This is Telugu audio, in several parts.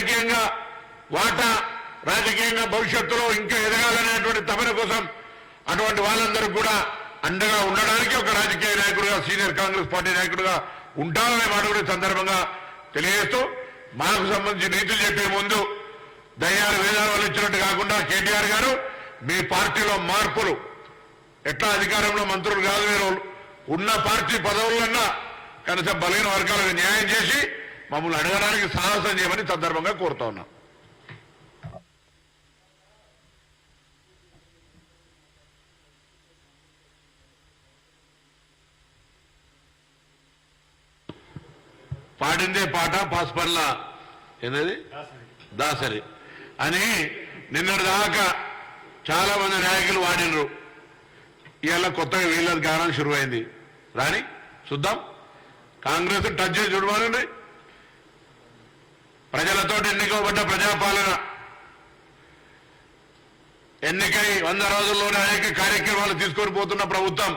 రాజకీయంగా వాటా, రాజకీయంగా భవిష్యత్తులో ఇంకా ఎదగాలనేటువంటి తపన కోసం అటువంటి వాళ్ళందరూ కూడా అండగా ఉండడానికి ఒక రాజకీయ నాయకుడుగా, సీనియర్ కాంగ్రెస్ పార్టీ నాయకుడుగా ఉంటారనే మాట కూడా సందర్భంగా తెలియజేస్తూ, మాకు సంబంధించి నీతులు చెప్పే ముందు దయ్యాలు వేదాలు వాళ్ళు ఇచ్చినట్టు కాకుండా కేటీఆర్ గారు మీ పార్టీలో మార్పులు, ఎట్లా అధికారంలో మంత్రులు కాదు మీరు, ఉన్న పార్టీ పదవులన్నా కనీసం బలహీన వర్గాలకు న్యాయం చేసి మమ్మల్ని అడగడానికి సాహసం చేయమని సందర్భంగా కోరుతా ఉన్నాం. పాడిందే పాట పాస్పర్ల ఏంటది దాసరి అని నిన్నటి దాకా చాలా మంది నాయకులు వాడినరు. ఇవాళ కొత్తగా వీళ్ళది గానం శురువైంది. రాని చూద్దాం. కాంగ్రెస్ టచ్ చేసి చూడమనండి. ప్రజలతో ఎన్నికబడ్డ ప్రజాపాలన, ఎన్నికై 100 రోజుల్లోనే అనేక కార్యక్రమాలు తీసుకొని పోతున్న ప్రభుత్వం,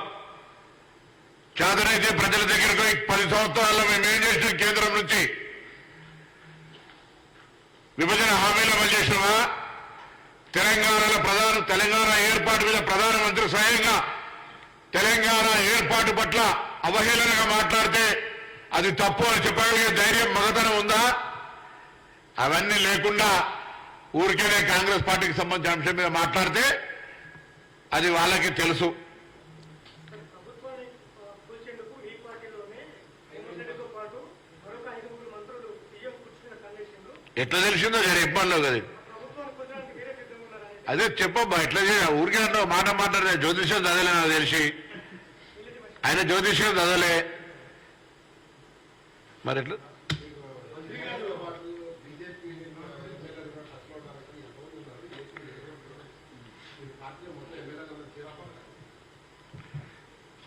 చేతనైతే ప్రజల దగ్గరకు 10 సంవత్సరాల్లో మేము ఏం చేసిన, కేంద్రం నుంచి విభజన హామీలు అమలు చేసినామా, తెలంగాణ ఏర్పాటు మీద ప్రధానమంత్రి స్వయంగా తెలంగాణ ఏర్పాటు పట్ల అవహేళనగా మాట్లాడితే అది తప్పు అని చెప్పగలిగే ధైర్యం, మగతనం ఉందా? అవన్నీ లేకుండా ఊరికేనే కాంగ్రెస్ పార్టీకి సంబంధించిన అంశం మీద మాట్లాడితే అది వాళ్ళకి తెలుసు. ఎట్లా తెలిసిందో జర ఇబ్బందిలో కదా. అదే చెప్పబ్బా, ఎట్లా ఊరికే అంటావు, మాట మాట్లాడితే జ్యోతిష్యం చదవలే నాకు తెలిసి. ఆయన జ్యోతిష్యం చదవలే మరి ఎట్లా?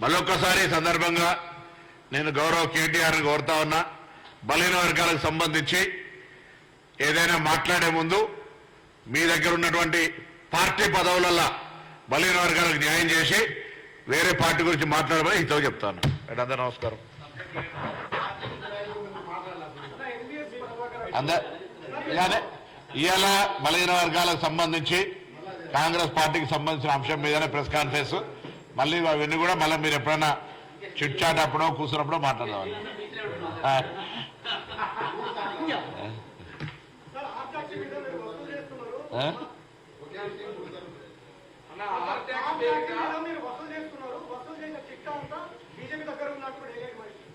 మళ్ళొక్కసారి సందర్భంగా నేను గౌరవ కేటీఆర్ని కోరుతా ఉన్నా, బలహీన వర్గాలకు సంబంధించి ఏదైనా మాట్లాడే ముందు మీ దగ్గర ఉన్నటువంటి పార్టీ పదవులల్లో బలహీన వర్గాలకు న్యాయం చేసి వేరే పార్టీ గురించి మాట్లాడమని ఇంతో చెప్తాను. అందరూ నమస్కారం. ఇవాళ బలహీన వర్గాలకు సంబంధించి కాంగ్రెస్ పార్టీకి సంబంధించిన అంశం మీదనే ప్రెస్ కాన్ఫరెన్స్. మళ్ళీ అవన్నీ కూడా మళ్ళీ మీరు ఎప్పుడైనా చిట్ చాట్ అప్పుడో కూర్చున్నప్పుడో మాట్లాడదాం.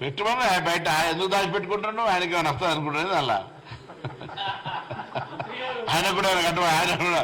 పెట్టుమని బయట ఎందుకు దాచిపెట్టుకుంటున్నాను? ఆయనకి ఏమైనా వస్తుంది అనుకుంటున్నది అలా. ఆయన కూడా ఆయన కూడా